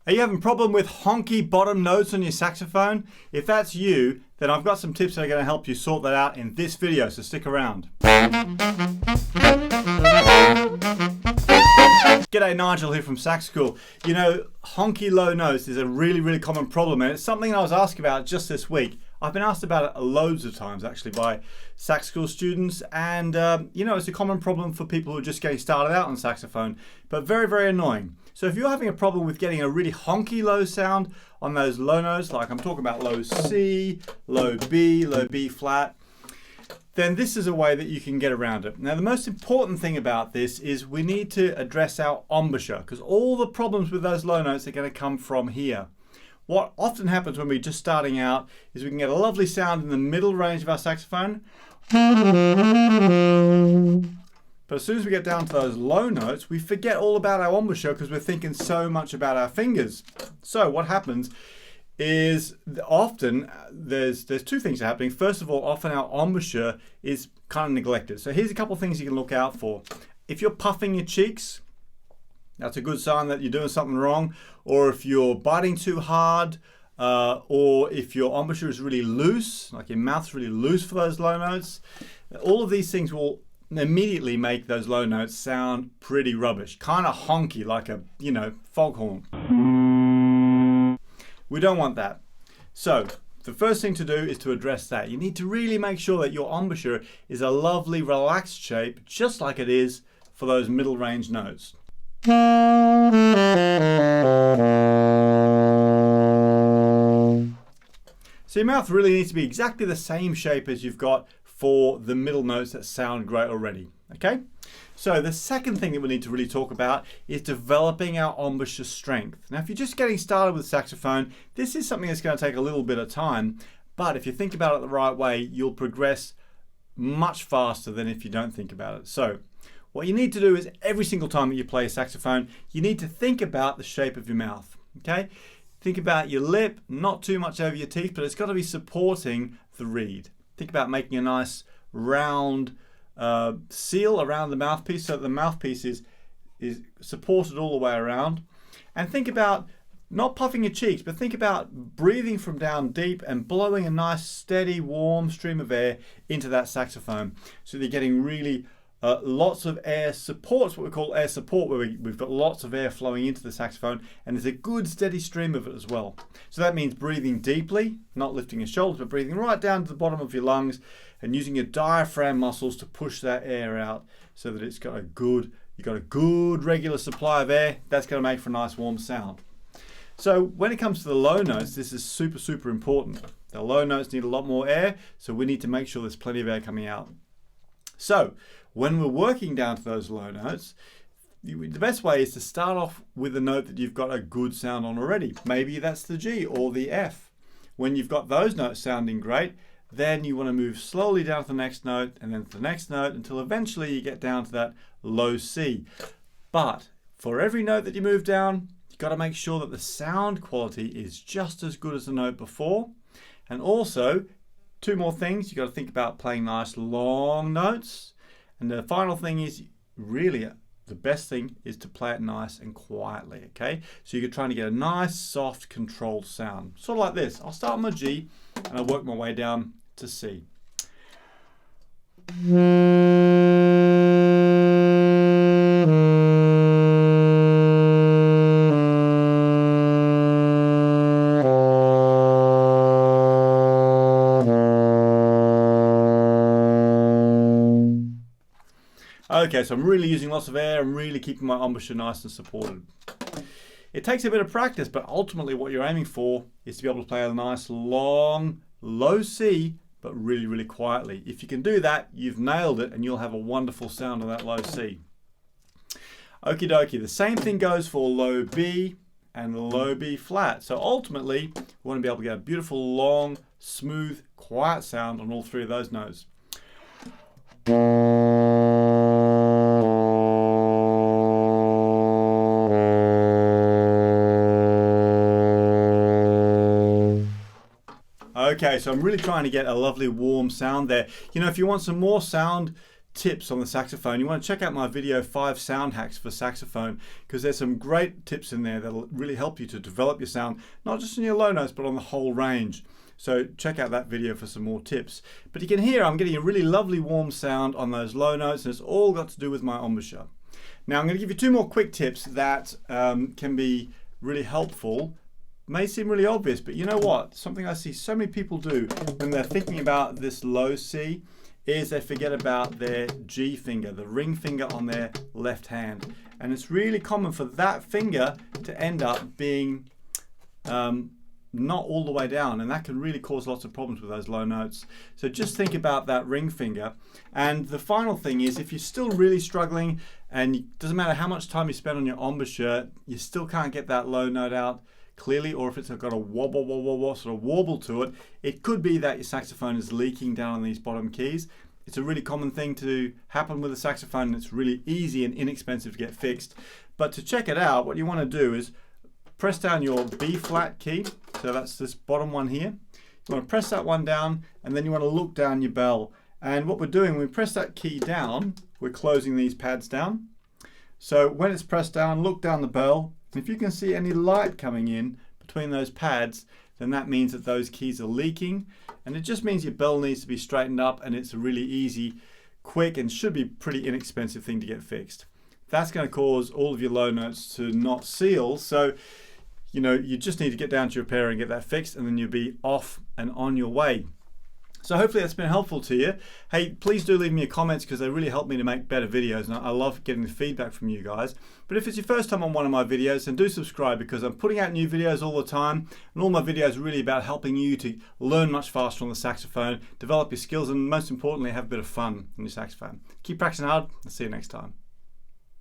Are you having a problem with honky bottom notes on your saxophone? If that's you, then I've got some tips that are going to help you sort that out in this video, so stick around. G'day, Nigel here from Sax School. You know, honky low notes is a really common problem, and it's something I was asked about just this week. I've been asked about it loads of times actually by Sax School students, and you know, it's a common problem for people who are just getting started out on saxophone, but very annoying. So if you're having a problem with getting a really honky low sound on those low notes, like I'm talking about low C, low B flat, then this is a way that you can get around it. Now, the most important thing about this is we need to address our embouchure, because all the problems with those low notes are going to come from here. What often happens when we're just starting out is we can get a lovely sound in the middle range of our saxophone, but as soon as we get down to those low notes, we forget all about our embouchure because we're thinking so much about our fingers. So what happens is often there's two things happening. First of all, often our embouchure is kind of neglected. So here's a couple of things you can look out for. If you're puffing your cheeks, that's a good sign that you're doing something wrong. Or if you're biting too hard, or if your embouchure is really loose, like your mouth's really loose for those low notes, all of these things will immediately make those low notes sound pretty rubbish, kind of honky, like a, you know, foghorn. We don't want that. So the first thing to do is to address that. You need to really make sure that your embouchure is a lovely relaxed shape, just like it is for those middle range notes. So your mouth really needs to be exactly the same shape as you've got for the middle notes that sound great already, okay? So the second thing that we need to really talk about is developing our embouchure strength. Now, if you're just getting started with saxophone, this is something that's going to take a little bit of time, but if you think about it the right way, you'll progress much faster than if you don't think about it. So what you need to do is every single time that you play a saxophone, you need to think about the shape of your mouth, okay? Think about your lip, not too much over your teeth, but it's got to be supporting the reed. Think about making a nice round seal around the mouthpiece so that the mouthpiece is supported all the way around. And think about not puffing your cheeks, but think about breathing from down deep and blowing a nice steady warm stream of air into that saxophone so that you're getting really lots of air supports, what we call air support, where we've got lots of air flowing into the saxophone, and there's a good steady stream of it as well. So that means breathing deeply, not lifting your shoulders, but breathing right down to the bottom of your lungs and using your diaphragm muscles to push that air out so that you've got a good regular supply of air. That's going to make for a nice warm sound. So when it comes to the low notes, this is super important. The low notes need a lot more air, so we need to make sure there's plenty of air coming out. So when we're working down to those low notes, the best way is to start off with a note that you've got a good sound on already. Maybe that's the G or the F. When you've got those notes sounding great, then you want to move slowly down to the next note and then to the next note until eventually you get down to that low C. But for every note that you move down, you've got to make sure that the sound quality is just as good as the note before. And also, two more things, you've got to think about playing nice long notes. And the final thing is, really, the best thing is to play it nice and quietly, okay? So you're trying to get a nice, soft, controlled sound. Sort of like this. I'll start on my G and I'll work my way down to C. Okay, so I'm really using lots of air. I'm really keeping my embouchure nice and supported. It takes a bit of practice, but ultimately what you're aiming for is to be able to play a nice, long, low C, but really quietly. If you can do that, you've nailed it and you'll have a wonderful sound on that low C. Okie dokie, the same thing goes for low B and low B flat. So ultimately, we want to be able to get a beautiful, long, smooth, quiet sound on all three of those notes. Okay, so I'm really trying to get a lovely warm sound there. You know, if you want some more sound tips on the saxophone, you want to check out my video 5 sound hacks for saxophone, because there's some great tips in there that'll really help you to develop your sound, not just in your low notes but on the whole range. So check out that video for some more tips. But you can hear I'm getting a really lovely warm sound on those low notes, and it's all got to do with my embouchure. Now I'm going to give you 2 more quick tips that can be really helpful. May seem really obvious, but you know what? Something I see so many people do when they're thinking about this low C is they forget about their G finger, the ring finger on their left hand. And it's really common for that finger to end up being not all the way down, and that can really cause lots of problems with those low notes. So just think about that ring finger. And the final thing is, if you're still really struggling, and it doesn't matter how much time you spend on your embouchure, you still can't get that low note out clearly, or if it's got a wobble, sort of warble to it, it could be that your saxophone is leaking down on these bottom keys. It's a really common thing to happen with a saxophone, and it's really easy and inexpensive to get fixed. But to check it out, what you want to do is press down your B flat key, so that's this bottom one here. You want to press that one down, and then you want to look down your bell. And what we're doing, when we press that key down, we're closing these pads down. So when it's pressed down, look down the bell. If you can see any light coming in between those pads, then that means that those keys are leaking, and it just means your bell needs to be straightened up, and it's a really easy, quick, and should be pretty inexpensive thing to get fixed. That's going to cause all of your low notes to not seal, so you know you just need to get down to your repair and get that fixed, and then you'll be off and on your way. So hopefully that's been helpful to you. Hey, please do leave me your comments, because they really help me to make better videos, and I love getting the feedback from you guys. But if it's your first time on one of my videos, then do subscribe, because I'm putting out new videos all the time, and all my videos are really about helping you to learn much faster on the saxophone, develop your skills, and most importantly, have a bit of fun on your saxophone. Keep practicing hard. I'll see you next time.